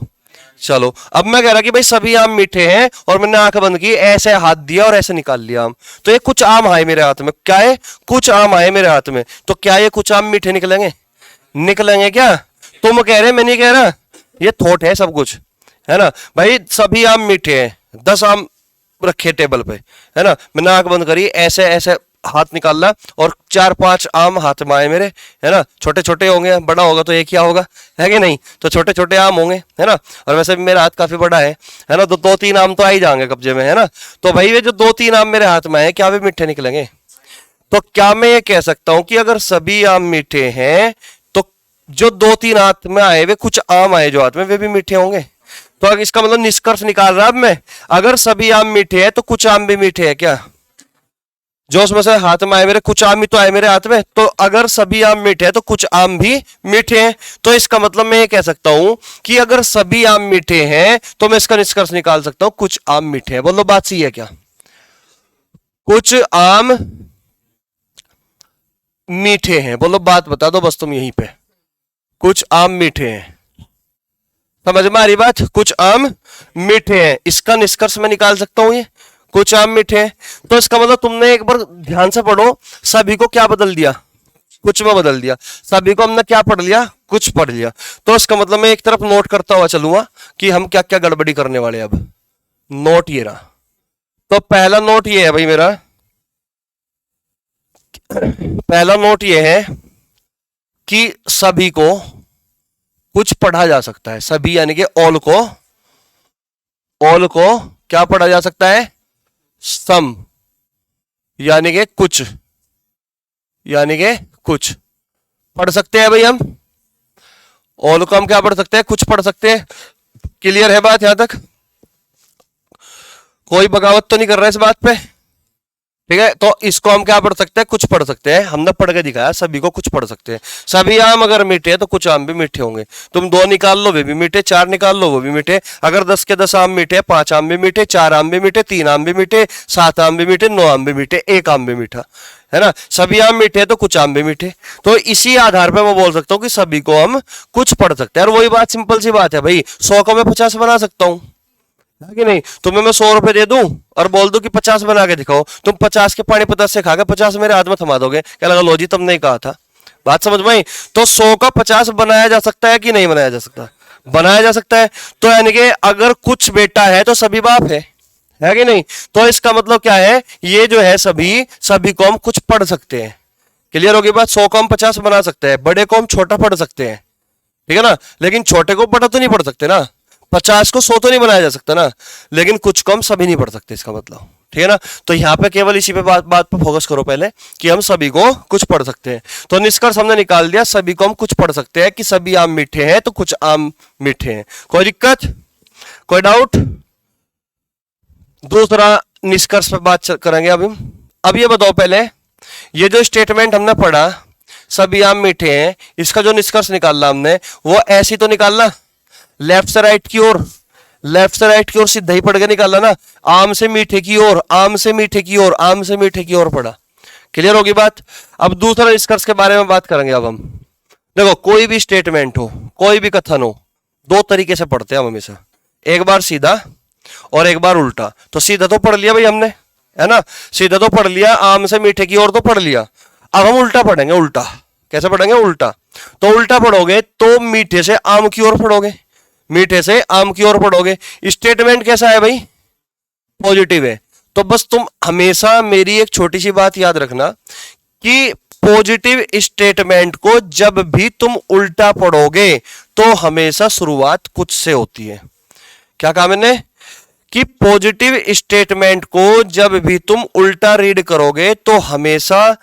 S1: चलो, अब मैं कह रहा कि भाई सभी आम मीठे हैं और मैंने आंख बंद की, ऐसे हाथ दिया और ऐसे निकाल लिया आम। तो ये कुछ आम आए मेरे हाथ में। क्या है? कुछ आम आए मेरे हाथ में। तो क्या ये कुछ आम मीठे निकलेंगे? निकलेंगे क्या? तुम कह रहे, मैं नहीं कह रहा। ये थॉट है सब कुछ, है ना भाई। सभी आम मीठे हैं, 10 आम रखे टेबल पे, है ना। मैंने आंख बंद करी, ऐसे ऐसे हाथ निकाला और 4-5 आम हाथ में आए मेरे, है ना। छोटे छोटे होंगे, बड़ा होगा तो एक क्या होगा, है कि नहीं। तो छोटे छोटे आम होंगे, है ना। और वैसे भी मेरा हाथ काफी बड़ा है ना। तो 2-3 आम तो आ ही जाएंगे कब्जे में, है ना। तो भाई ये जो 2-3 आम मेरे हाथ में आए, क्या वे मीठे निकलेंगे? तो क्या मैं ये कह सकता हूं कि अगर सभी आम मीठे हैं तो जो 2-3 हाथ में आए, वे कुछ आम आए जो हाथ में, वे भी मीठे होंगे। तो इसका मतलब निष्कर्ष निकाल रहा अब मैं, अगर सभी आम मीठे हैं तो कुछ आम भी मीठे हैं क्या? जो उसमें से हाथ में आए मेरे, कुछ आम ही तो आए मेरे हाथ में। तो अगर सभी आम मीठे हैं तो कुछ आम भी मीठे हैं। तो इसका मतलब मैं ये कह सकता हूं कि अगर सभी आम मीठे हैं तो मैं इसका निष्कर्ष निकाल सकता हूं कुछ आम मीठे हैं। बोलो, बात सही है क्या? कुछ आम मीठे हैं। बोलो, बात बता दो बस तुम यहीं पे। कुछ आम मीठे हैं। समझ में आ रही बात? कुछ आम मीठे हैं, इसका निष्कर्ष मैं निकाल सकता हूं। ये कुछ आम मीठे हैं, तो इसका मतलब तुमने एक बार ध्यान से पढ़ो, सभी को क्या बदल दिया? कुछ में बदल दिया। सभी को हमने क्या पढ़ लिया? कुछ पढ़ लिया। तो इसका मतलब मैं एक तरफ नोट करता हुआ चलूंगा कि हम क्या क्या गड़बड़ी करने वाले। अब नोट ये रहा। तो पहला नोट ये है भाई मेरा, पहला नोट ये है कि सभी को कुछ पढ़ा जा सकता है। सभी यानी कि ऑल को क्या पढ़ा जा सकता है? सम, यानी कि कुछ, यानी कि कुछ पढ़ सकते हैं भाई हम। ऑल को हम क्या पढ़ सकते हैं? कुछ पढ़ सकते हैं। क्लियर है बात यहां तक? कोई बगावत तो नहीं कर रहा है इस बात पे? ठीक है, तो इसको हम क्या पढ़ सकते हैं, कुछ पढ़ सकते हैं। हमने पढ़ के दिखाया सभी को कुछ पढ़ सकते हैं। सभी आम अगर मीठे हैं तो कुछ आम भी मीठे होंगे। तुम 2 निकाल लो वे भी मीठे, 4 निकाल लो वो भी मीठे। अगर 10 के 10 आम मीठे, 5 आम भी मीठे, 4 आम भी मीठे, 3 आम भी मीठे, 7 आम भी मीठे, 9 आम भी मीठे, 1 आम भी मीठा, है ना। सभी आम मीठे हैं तो कुछ आम भी मीठे। तो इसी आधार पर मैं बोल सकता हूं कि सभी को हम कुछ पढ़ सकते हैं। और वही बात, सिंपल सी बात है भाई, 100 को मैं 50 बना सकता हूं, है कि नहीं। तुम्हें मैं 100 रुपए दे दूं और बोल दूं कि 50 बना के दिखाओ, तुम 50 के पानी 50 से खाकर 50 मेरे हाथ में थमा दोगे, क्या लगा लो जी तुमने ही कहा था। बात समझ में आई। तो 100 का 50 बनाया जा सकता है कि नहीं बनाया जा सकता, बनाया जा सकता है। तो यानी कि अगर कुछ बेटा है तो सभी बाप है कि नहीं। तो इसका मतलब क्या है, ये जो है सभी को हम कुछ पढ़ सकते हैं। क्लियर होगी बात। 100 को हम 50 बना सकते हैं, बड़े को हम छोटा पढ़ सकते हैं, ठीक है ना। लेकिन छोटे को बड़ा तो नहीं पढ़ सकते ना, 50 को 100 तो नहीं बनाया जा सकता ना। लेकिन कुछ को हम सभी नहीं पढ़ सकते, इसका मतलब, ठीक है ना। तो यहां पे केवल इसी पे बात पे फोकस करो पहले, कि हम सभी को कुछ पढ़ सकते हैं। तो निष्कर्ष हमने निकाल दिया, सभी को हम कुछ पढ़ सकते हैं कि सभी आम मीठे हैं तो कुछ आम मीठे हैं। कोई दिक्कत, कोई डाउट। दूसरा निष्कर्ष पे बात करेंगे अब ये बताओ पहले, ये जो स्टेटमेंट हमने पढ़ा सभी आम मीठे हैं, इसका जो निष्कर्ष निकालना हमने वो ऐसी तो निकालना, लेफ्ट से राइट की ओर, लेफ्ट से राइट की ओर सीधा ही पढ़ के निकालना ना। आम से मीठे की ओर, आम से मीठे की ओर, आम से मीठे की ओर पढ़ा। क्लियर होगी बात। अब दूसरा निष्कर्ष के बारे में बात करेंगे। अब हम देखो, कोई भी स्टेटमेंट हो, कोई भी कथन हो, 2 तरीके से पढ़ते हैं हम हमेशा, एक बार सीधा और एक बार उल्टा। तो सीधा तो पढ़ लिया भाई हमने, है ना, सीधा तो पढ़ लिया, आम से मीठे की ओर तो पढ़ लिया। अब हम उल्टा पढ़ेंगे। उल्टा कैसे पढ़ेंगे, उल्टा। तो उल्टा पढ़ोगे तो मीठे से आम की ओर पढ़ोगे, मीठे से आम की ओर पढ़ोगे। स्टेटमेंट कैसा है भाई, पॉजिटिव है। तो बस तुम हमेशा मेरी एक छोटी सी बात याद रखना कि पॉजिटिव स्टेटमेंट को जब भी तुम उल्टा पढ़ोगे तो हमेशा शुरुआत कुछ से होती है। क्या कहा मैंने, कि पॉजिटिव स्टेटमेंट को जब भी तुम उल्टा रीड करोगे तो हमेशा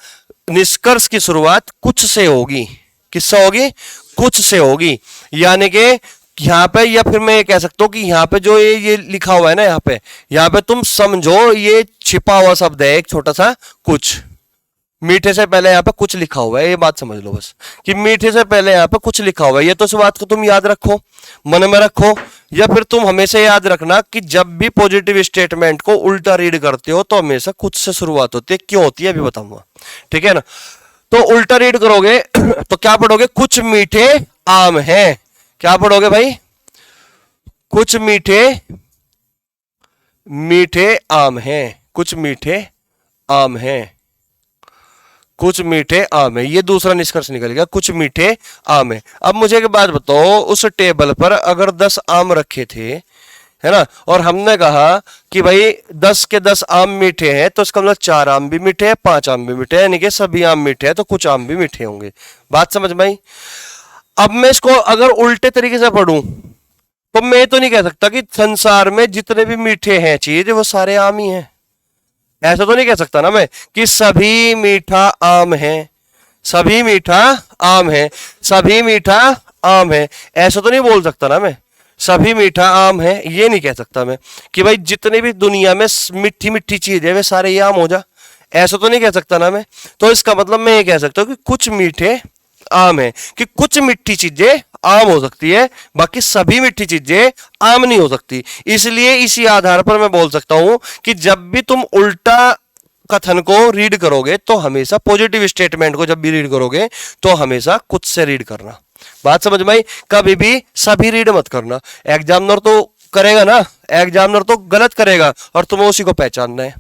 S1: निष्कर्ष की शुरुआत कुछ से होगी। किससे होगी, कुछ से होगी। यानी कि यहां पे, या फिर मैं ये कह सकता हूं कि यहां पे जो ये लिखा हुआ है ना, यहां पे तुम समझो ये छिपा हुआ शब्द है एक छोटा सा कुछ। मीठे से पहले यहां पे कुछ लिखा हुआ है, ये बात समझ लो बस, कि मीठे से पहले यहां पे कुछ लिखा हुआ है। ये तो इस बात को तुम याद रखो, मन में रखो। या फिर तुम हमेशा याद रखना कि जब भी पॉजिटिव स्टेटमेंट को उल्टा रीड करते हो तो हमेशा कुछ से शुरुआत होती है। क्यों होती है अभी बताऊंगा, ठीक है ना। तो उल्टा रीड करोगे तो क्या पढ़ोगे, कुछ मीठे आम हैं। क्या पढ़ोगे भाई, कुछ मीठे आम हैं, कुछ मीठे आम हैं, कुछ मीठे आम है। ये दूसरा निष्कर्ष निकल गया, कुछ मीठे आम है। अब मुझे एक बात बताओ, उस टेबल पर अगर 10 आम रखे थे, है ना, और हमने कहा कि भाई 10 के 10 आम मीठे हैं, तो इसका मतलब 4 आम भी मीठे हैं, 5 आम भी मीठे हैं, यानी कि सभी आम मीठे हैं तो कुछ आम भी मीठे होंगे। बात समझ में आई। अब मैं इसको अगर उल्टे तरीके से पढ़ूं तो मैं तो नहीं कह सकता कि संसार में जितने भी मीठे हैं चीज वो सारे आम ही हैं। ऐसा तो नहीं कह सकता ना मैं कि सभी मीठा आम है, सभी मीठा आम है, सभी मीठा आम है। ऐसा तो नहीं बोल सकता ना मैं, सभी मीठा आम है ये नहीं कह सकता मैं कि भाई जितने भी दुनिया में मीठी मीठी चीज है वे सारे ये आम हो जा। ऐसा तो नहीं कह सकता ना मैं। तो इसका मतलब मैं ये कह सकता हूं कि कुछ मीठे आम है, कि कुछ मीठी चीजें आम हो सकती है, बाकी सभी मीठी चीजें आम नहीं हो सकती। इसलिए इसी आधार पर मैं बोल सकता हूं कि जब भी तुम उल्टा कथन को रीड करोगे तो हमेशा, पॉजिटिव स्टेटमेंट को जब भी रीड करोगे तो हमेशा कुछ से रीड करना। बात समझ में आई। कभी भी सभी रीड मत करना। एग्जामिनर तो करेगा ना, एग्जामिनर तो गलत करेगा और तुम्हें उसी को पहचानना है।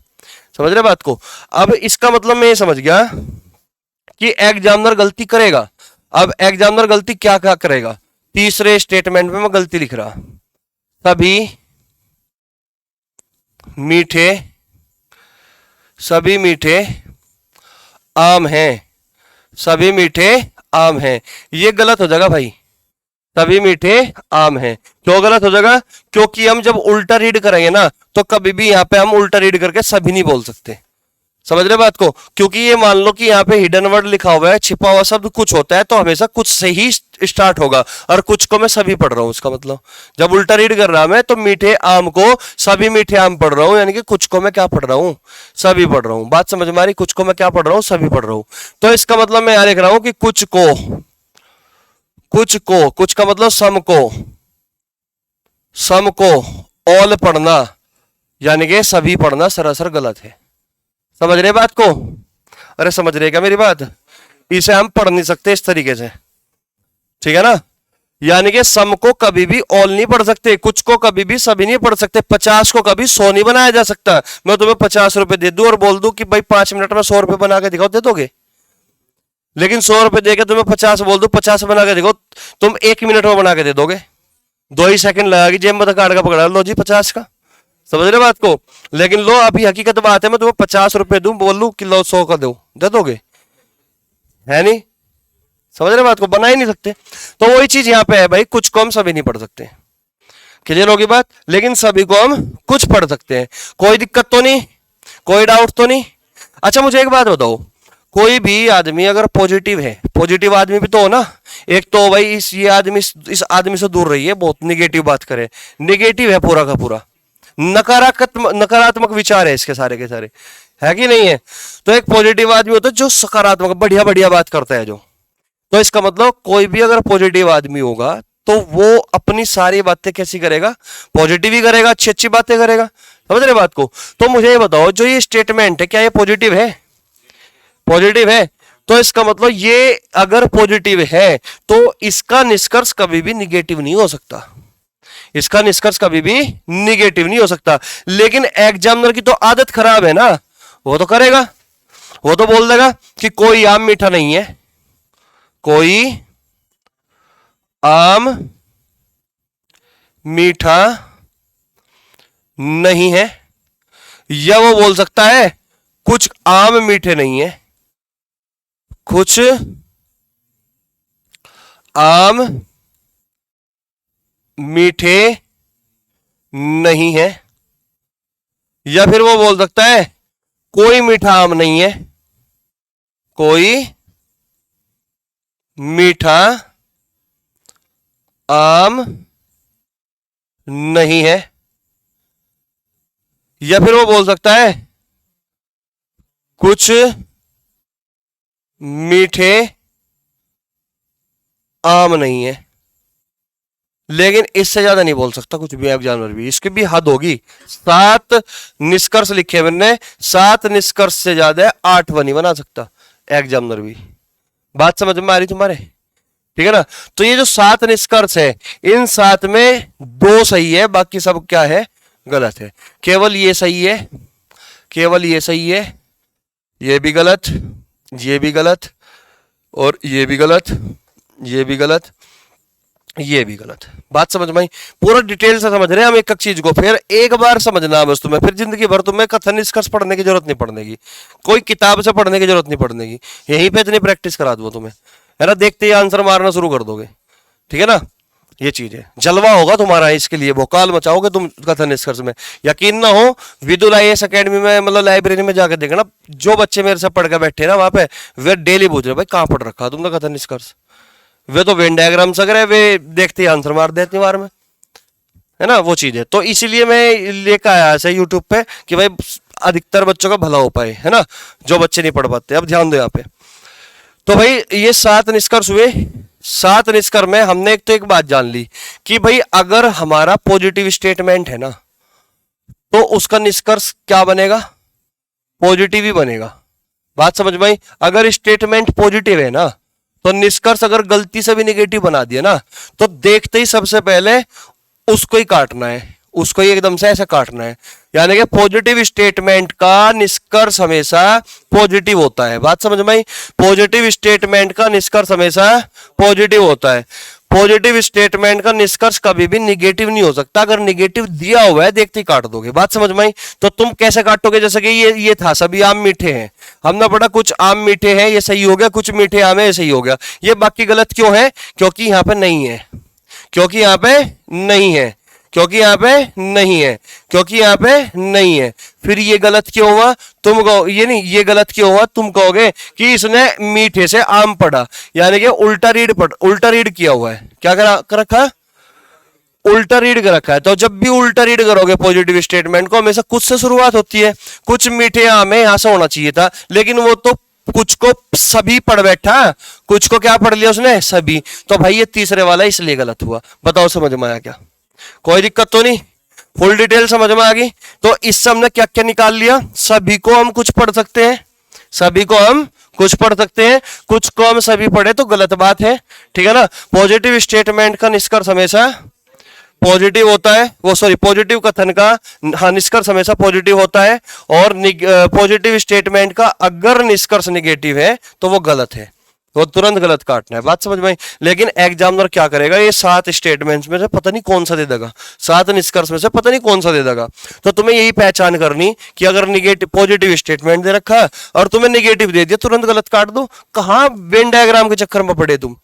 S1: समझ रहे बात को। अब इसका मतलब मैं ये समझ गया कि एग्जामिनर गलती करेगा। अब एग्जामिनर गलती क्या क्या करेगा, तीसरे स्टेटमेंट में मैं गलती लिख रहा, सभी मीठे आम हैं, सभी मीठे आम हैं। ये गलत हो जाएगा भाई, सभी मीठे आम हैं। क्यों गलत हो जाएगा, क्योंकि हम जब उल्टा रीड करेंगे ना तो कभी भी यहां पे हम उल्टा रीड करके सभी नहीं बोल सकते। समझ रहे बात को? क्योंकि ये मान लो कि यहाँ पे हिडन वर्ड लिखा हुआ है, छिपा हुआ शब्द कुछ होता है तो हमेशा कुछ से ही स्टार्ट होगा, और कुछ को मैं सभी पढ़ रहा हूं। इसका मतलब जब उल्टा रीड कर रहा मैं तो मीठे आम को सभी मीठे आम पढ़ रहा हूं, यानी कि कुछ को मैं क्या पढ़ रहा हूं, सभी पढ़ रहा हूं। बात समझ में आ रही? कुछ को मैं क्या पढ़ रहा हूं, सभी पढ़ रहा हूं। तो इसका मतलब मैं यहां लिख रहा हूं कि कुछ को, कुछ का मतलब सम को ऑल पढ़ना यानी कि सभी पढ़ना सरासर गलत है। समझ रहे बात को? अरे समझ रहे क्या मेरी बात? इसे हम पढ़ नहीं सकते इस तरीके से, ठीक है ना? यानी कि सम को कभी भी ऑल नहीं पढ़ सकते, कुछ को कभी भी सभी नहीं पढ़ सकते, 50 को कभी 100 नहीं बनाया जा सकता। मैं तुम्हें 50 रुपए दे दूं और बोल दूं कि भाई 5 मिनट में 100 रुपए बना के दिखाओ, दे दोगे? लेकिन 100 रुपए देके तुम्हें 50 बोल दूं 50 बना के दिखाओ, तुम 1 मिनट में बना के दे दोगे? 2 ही सेकंड लगेगी, जेब में कार्ड का पकड़ा लो जी 50 का। समझ रहे बात को? लेकिन लो अभी हकीकत बात है, मैं तुम्हें 50 रुपए दूं, बोल लूं कि लो 100 का दो, दे दोगे? है नहीं? समझ रहे बात को? बना ही नहीं सकते। तो वही चीज यहां पे है भाई, कुछ को हम सभी नहीं पढ़ सकते। क्लियर होगी बात? लेकिन सभी को हम कुछ पढ़ सकते हैं। कोई दिक्कत तो नहीं, कोई डाउट तो नहीं? अच्छा मुझे एक बात बताओ, कोई भी आदमी अगर पॉजिटिव है, पॉजिटिव आदमी भी तो हो ना, एक तो भाई ये आदमी इस आदमी से दूर रही है, बहुत निगेटिव बात करे, निगेटिव है पूरा का पूरा, नकारात्मक विचार है इसके सारे के सारे, है कि नहीं है? तो एक पॉजिटिव आदमी होता है जो सकारात्मक बढ़िया बढ़िया बात करता है जो। तो इसका मतलब कोई भी अगर पॉजिटिव आदमी होगा तो वो अपनी सारी बातें कैसी करेगा? पॉजिटिव ही करेगा, अच्छी अच्छी बातें करेगा। समझ रहे बात को? तो मुझे ये बताओ, जो ये स्टेटमेंट है क्या ये पॉजिटिव है? पॉजिटिव है। तो इसका मतलब ये अगर पॉजिटिव है तो इसका निष्कर्ष कभी भी निगेटिव नहीं हो सकता, इसका निष्कर्ष कभी भी निगेटिव नहीं हो सकता। लेकिन एग्जामिनर की तो आदत खराब है ना, वो तो करेगा, वो तो बोल देगा कि कोई आम मीठा नहीं है, कोई आम मीठा नहीं है, या वो बोल सकता है कुछ आम मीठे नहीं है, कुछ आम मीठे नहीं है, या फिर वो बोल सकता है कोई मीठा आम नहीं है, कोई मीठा आम नहीं है, या फिर वो बोल सकता है कुछ मीठे आम नहीं है। लेकिन इससे ज्यादा नहीं बोल सकता कुछ भी एग्जामिनर भी, इसकी भी हद होगी। 7 निष्कर्ष लिखे मैंने, 7 निष्कर्ष से ज्यादा 8 नहीं बना सकता एग्जामिनर भी। बात समझ में आ रही तुम्हारे? ठीक है ना? तो ये जो 7 निष्कर्ष है, इन 7 में 2 सही है, बाकी सब क्या है? गलत है। केवल ये सही है, केवल ये सही है, ये भी गलत, ये भी गलत, और ये भी गलत, ये भी गलत, ये भी गलत। बात समझ में आई? पूरा डिटेल से समझ रहे हैं हम एक एक चीज को। फिर एक बार समझना बस तुम्हें, फिर जिंदगी भर तुम्हें कथन निष्कर्ष पढ़ने की जरूरत नहीं पड़ने की, कोई किताब से पढ़ने की जरूरत नहीं पड़ने की, यहीं पे इतनी प्रैक्टिस करा दो तुम्हें, है ना? देखते ही आंसर मारना शुरू कर दोगे, ठीक है ना? ये चीज है, जलवा होगा तुम्हारा, इसके लिए भोकाल मचाओगे तुम कथन निष्कर्ष में। यकीन ना हो, विदुल IAS अकेडमी में मतलब लाइब्रेरी में जाकर देखना, जो बच्चे मेरे से पढ़ के बैठे ना वहां पे, वे डेली पूछ रहे भाई कहां पढ़ रखा तुमने कथन निष्कर्ष। वे तो वेन डायग्राम सग रहे, वे देखते ही आंसर मार देते बार में, है ना? वो चीज है। तो इसीलिए मैं लेकर आया ऐसे यूट्यूब पे कि भाई अधिकतर बच्चों का भला हो पाए, है ना? जो बच्चे नहीं पढ़ पाते, अब ध्यान दो यहाँ पे। तो भाई ये 7 निष्कर्ष हुए। 7 निष्कर्ष में हमने एक तो एक बात जान ली कि भाई अगर हमारा पॉजिटिव स्टेटमेंट है ना, तो उसका निष्कर्ष क्या बनेगा? पॉजिटिव ही बनेगा। बात समझ में आई? अगर स्टेटमेंट पॉजिटिव है ना, तो निष्कर्ष अगर गलती से भी नेगेटिव बना दिया ना, तो देखते ही सबसे पहले उसको ही काटना है, उसको ही एकदम से ऐसे काटना है। यानी कि पॉजिटिव स्टेटमेंट का निष्कर्ष हमेशा पॉजिटिव होता है। बात समझ में आई? पॉजिटिव स्टेटमेंट का निष्कर्ष हमेशा पॉजिटिव होता है। पॉजिटिव स्टेटमेंट का निष्कर्ष कभी भी निगेटिव नहीं हो सकता। अगर निगेटिव दिया हुआ है देखते ही काट दोगे। बात समझ में आई? तो तुम कैसे काटोगे? जैसे कि ये था सभी आम मीठे हैं, हमने पढ़ा कुछ आम मीठे हैं, ये सही हो गया, कुछ मीठे आम है, ये सही हो गया। ये बाकी गलत क्यों है? क्योंकि यहां पे नहीं है, क्योंकि यहां पे नहीं है। क्योंकि यहाँ पे नहीं है, क्योंकि यहाँ पे नहीं है। फिर ये गलत क्यों हुआ? तुम कहो ये नहीं, ये गलत क्यों हुआ? तुम कहोगे कि इसने मीठे से आम पढ़ा, यानी कि उल्टा रीड किया हुआ है। क्या कर रखा है? उल्टा रीड कर रखा है। तो जब भी उल्टा रीड करोगे पॉजिटिव स्टेटमेंट को, हमेशा कुछ से शुरुआत होती है। कुछ मीठे आम है, यहां से होना चाहिए था, लेकिन वो तो कुछ को सभी पढ़ बैठा, कुछ को क्या पढ़ लिया उसने? सभी। तो भाई ये तीसरे वाला इसलिए गलत हुआ। बताओ समझ में आया क्या? कोई दिक्कत तो नहीं? फुल डिटेल समझ में आ गई? तो इससे हमने क्या क्या निकाल लिया? सभी को हम कुछ पढ़ सकते हैं, सभी को हम कुछ पढ़ सकते हैं, कुछ को हम सभी पढ़े तो गलत बात है। ठीक है ना? पॉजिटिव स्टेटमेंट का निष्कर्ष हमेशा पॉजिटिव होता है, वो सॉरी पॉजिटिव कथन का हाँ निष्कर्ष हमेशा पॉजिटिव होता है, और पॉजिटिव स्टेटमेंट का अगर निष्कर्ष निगेटिव है तो वो गलत है, वो तुरंत गलत काटना है। बात समझ में आई? लेकिन एग्जामिनर क्या करेगा? ये 7 स्टेटमेंट्स में से पता नहीं कौन सा दे देगा, 7 निष्कर्ष में से पता नहीं कौन सा दे देगा। तो तुम्हें यही पहचान करनी कि अगर निगेटिव पॉजिटिव स्टेटमेंट दे रखा है और तुम्हें निगेटिव दे दिया, तुरंत गलत काट दो। कहां वेन डायग्राम के चक्कर में पड़े तुम?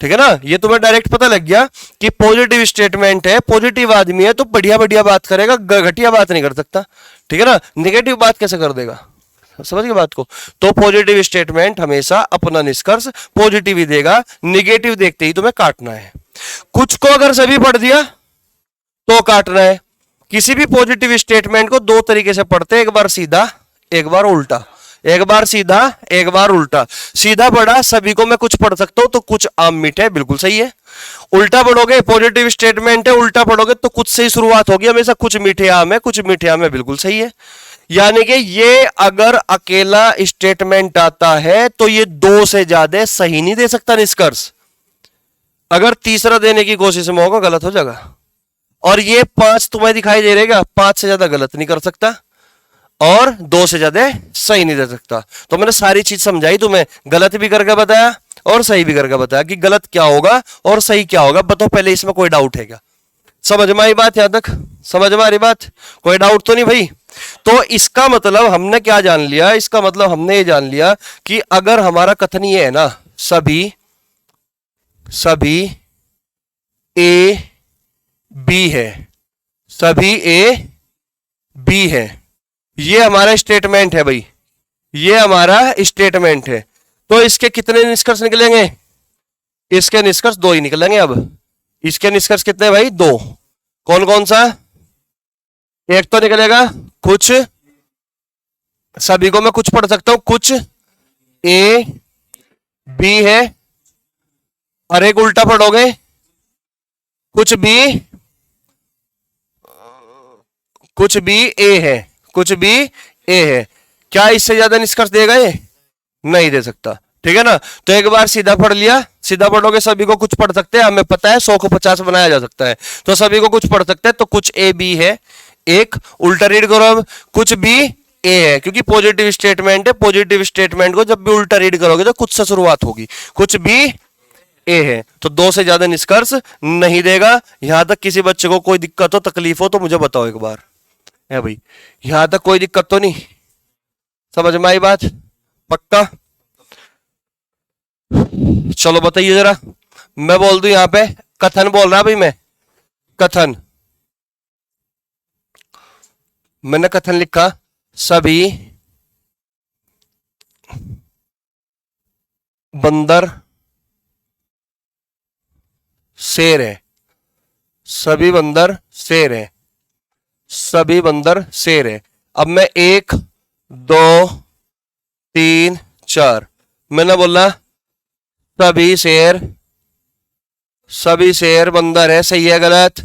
S1: ठीक है ना? ये तुम्हें डायरेक्ट पता लग गया कि पॉजिटिव स्टेटमेंट है, पॉजिटिव आदमी है तो बढ़िया बढ़िया बात करेगा, घटिया बात नहीं कर सकता। ठीक है ना? निगेटिव बात कैसे कर देगा? समझ गए बात को? तो पॉजिटिव स्टेटमेंट हमेशा अपना निष्कर्ष पॉजिटिव ही देगा, निगेटिव देखते ही तुम्हें काटना है। कुछ को अगर सभी पढ़ दिया तो काटना है। किसी भी पॉजिटिव स्टेटमेंट को दो तरीके से पढ़ते हैं, एक बार सीधा, एक बार उल्टा। एक बार सीधा, एक बार उल्टा। सीधा पढ़ा, सभी को मैं कुछ पढ़ सकता हूं तो कुछ आम मीठे है, बिल्कुल सही है। उल्टा पढ़ोगे, पॉजिटिव स्टेटमेंट है, उल्टा पढ़ोगे तो कुछ से ही शुरुआत होगी, हमेशा कुछ मीठे आम है, कुछ मीठे आम है, बिल्कुल सही है। यानी कि ये अगर अकेला स्टेटमेंट आता है तो ये 2 से ज्यादा सही नहीं दे सकता निष्कर्ष। अगर तीसरा देने की कोशिश में होगा गलत हो जाएगा। और ये 5 तुम्हें दिखाई दे रहेगा, 5 से ज्यादा गलत नहीं कर सकता और 2 से ज्यादा सही नहीं दे सकता। तो मैंने सारी चीज समझाई तुम्हें, गलत भी करके बताया और सही भी करके बताया कि गलत क्या होगा और सही क्या होगा। बताओ पहले इसमें कोई डाउट है क्या? समझ में आई बात? यहां तक समझ में आ रही बात? कोई डाउट तो नहीं भाई? तो इसका मतलब हमने क्या जान लिया? इसका मतलब हमने ये जान लिया कि अगर हमारा कथन ये है ना, सभी ए बी है, सभी ए बी है, ये हमारा स्टेटमेंट है भाई, ये हमारा स्टेटमेंट है। तो इसके कितने निष्कर्ष निकलेंगे? इसके निष्कर्ष 2 ही निकलेंगे। अब इसके निष्कर्ष कितने भाई? 2। कौन कौन सा? एक तो निकलेगा कुछ सभी को मैं कुछ पढ़ सकता हूं, कुछ ए बी है, और एक उल्टा पढ़ोगे कुछ बी ए है, कुछ बी ए है। क्या इससे ज्यादा निष्कर्ष देगा ये? नहीं दे सकता। ठीक है ना? तो एक बार सीधा पढ़ लिया, सीधा पढ़ोगे सभी को कुछ पढ़ सकते हैं, हमें पता है 100 को 50 बनाया जा सकता है, तो सभी को कुछ पढ़ सकते हैं। तो कुछ ए बी है, एक उल्टा रीड करो अब, कुछ बी ए है, क्योंकि पॉजिटिव स्टेटमेंट है। पॉजिटिव स्टेटमेंट को जब भी उल्टा रीड करोगे तो कुछ से शुरुआत होगी, कुछ बी ए है, तो 2 से ज्यादा निष्कर्ष नहीं देगा। यहां तक किसी बच्चे को कोई दिक्कत हो, तकलीफ हो तो मुझे बताओ एक बार, है भाई? यहां तक कोई दिक्कत तो नहीं? समझ में आई बात? पक्का? चलो बताइए जरा। मैं बोल दूं यहां पे कथन बोल रहा भाई, मैं कथन, मैंने कथन लिखा, सभी बंदर शेर है, सभी बंदर शेर है, सभी बंदर शेर है। अब मैं 1 2 3 4 मैंने बोला सभी शेर बंदर है, सही है गलत?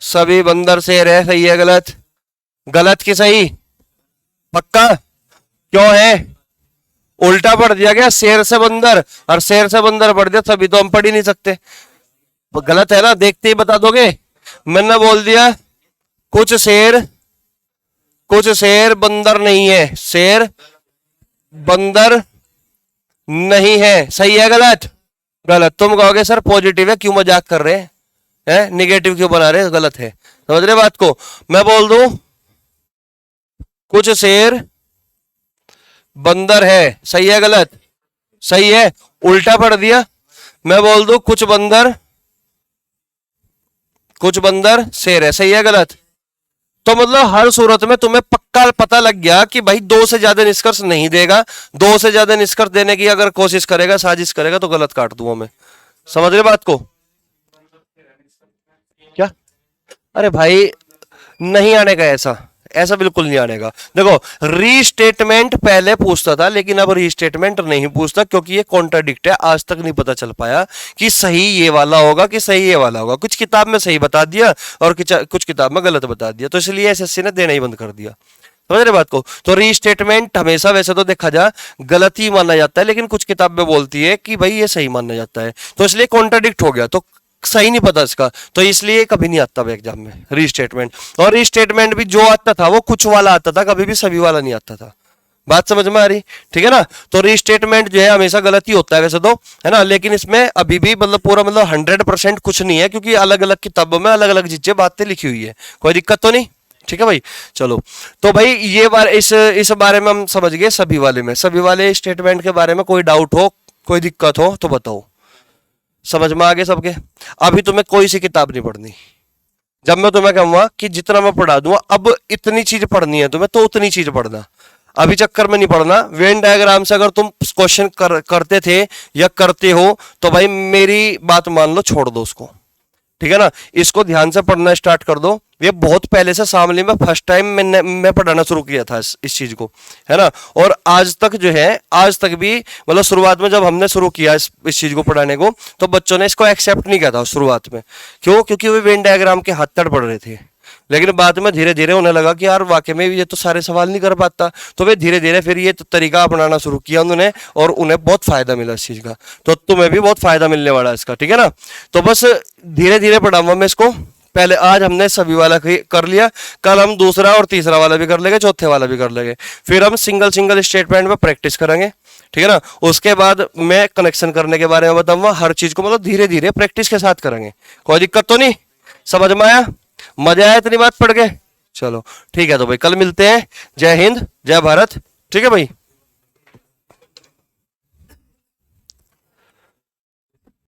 S1: सभी बंदर शेर है, सही है गलत? गलत की सही? पक्का? क्यों है? उल्टा पढ़ दिया गया, शेर से बंदर, और शेर से बंदर पढ़ दिया, तभी तो हम पढ़ ही नहीं सकते। गलत है ना? देखते ही बता दोगे? मैंने बोल दिया कुछ शेर बंदर नहीं है, शेर बंदर नहीं है, सही है गलत? गलत। तुम कहोगे सर पॉजिटिव है, क्यों मजाक कर रहे हैं, निगेटिव क्यों बना रहे हैं? गलत है। समझ रहे बात को? मैं बोल दूं कुछ शेर बंदर है, सही है गलत? सही है। उल्टा पढ़ दिया। मैं बोल दूं कुछ बंदर कुछ बंदर शेर है, सही है गलत? तो मतलब हर सूरत में तुम्हें पक्का पता लग गया कि भाई दो से ज्यादा निष्कर्ष नहीं देगा, दो से ज्यादा निष्कर्ष देने की अगर कोशिश करेगा, साजिश करेगा, तो गलत काट दूंगा मैं। समझ रहे बात को? क्या? अरे भाई नहीं आने का, ऐसा ऐसा बिल्कुल नहीं आने का। देखो, रीस्टेटमेंट पहले पूछता था, लेकिन अब रीस्टेटमेंट नहीं पूछता, क्योंकि ये कॉन्ट्राडिक्ट है। आज तक नहीं पता चल पाया कि सही ये वाला होगा कि सही ये वाला होगा। कुछ किताब में सही बता दिया और कुछ किताब में गलत बता दिया, तो इसलिए एसएससी ने देना ही बंद कर दिया। समझ रहे बात को? तो रीस्टेटमेंट हमेशा वैसे तो देखा जा गलत ही माना जाता है, लेकिन कुछ किताबें बोलती है कि भाई ये सही माना जाता है, तो इसलिए कॉन्ट्राडिक्ट हो गया, तो सही नहीं पता इसका, तो इसलिए कभी नहीं आता एग्जाम में रीस्टेटमेंट। और रीस्टेटमेंट भी जो आता था वो कुछ वाला आता था, कभी भी सभी वाला नहीं आता था। बात समझ में आ रही? ठीक है ना? तो रीस्टेटमेंट जो है हमेशा गलत ही होता है वैसे तो, है ना, लेकिन इसमें अभी भी मतलब पूरा मतलब 100% कुछ नहीं है, क्योंकि अलग अलग किताबों में अलग अलग चीजें बातें लिखी हुई है, कोई दिक्कत तो नहीं। ठीक है भाई, चलो। तो भाई ये बार इस बारे में हम समझ गए, सभी वाले में, सभी वाले स्टेटमेंट के बारे में कोई डाउट हो, कोई दिक्कत हो तो बताओ। समझ में आ गए सबके? अभी तुम्हें कोई सी किताब नहीं पढ़नी। जब मैं तुम्हें कहूंगा कि जितना मैं पढ़ा दूंगा, अब इतनी चीज पढ़नी है तुम्हें, तो उतनी चीज पढ़ना, अभी चक्कर में नहीं पढ़ना। वेन डायग्राम से अगर तुम क्वेश्चन करते थे या करते हो, तो भाई मेरी बात मान लो, छोड़ दो उसको। ठीक है ना? इसको ध्यान से पढ़ना स्टार्ट कर दो। ये बहुत पहले से सामने में फर्स्ट टाइम मैं पढ़ाना शुरू किया था इस चीज को, है ना। और आज तक जो है, आज तक भी मतलब शुरुआत में जब हमने शुरू किया इस चीज को पढ़ाने को, तो बच्चों ने इसको एक्सेप्ट नहीं किया था शुरुआत में। क्यों? क्योंकि वे वेन डायग्राम के हाथ तड़ पड़ रहे थे। लेकिन बाद में धीरे धीरे उन्हें लगा कि यार वाकई में ये तो सारे सवाल नहीं कर पाता, तो वे धीरे धीरे फिर ये तरीका अपनाना शुरू किया उन्होंने, और उन्हें बहुत फायदा मिला इस चीज का। तो तुम्हें भी बहुत फायदा मिलने वाला है इसका। ठीक है ना? तो बस धीरे धीरे पढ़ाऊंगा मैं इसको। पहले आज हमने सभी वाला कर लिया, कल हम दूसरा और तीसरा वाला भी कर लेंगे, चौथे वाला भी कर लेंगे, फिर हम सिंगल सिंगल स्टेटमेंट में प्रैक्टिस करेंगे। ठीक है ना? उसके बाद मैं कनेक्शन करने के बारे में बताऊंगा, हर चीज को मतलब धीरे धीरे प्रैक्टिस के साथ करेंगे। कोई दिक्कत तो नहीं? समझ में आया? मजा आया इतनी बात पढ़ के? चलो ठीक है, तो भाई कल मिलते हैं। जय हिंद, जय भारत। ठीक है भाई।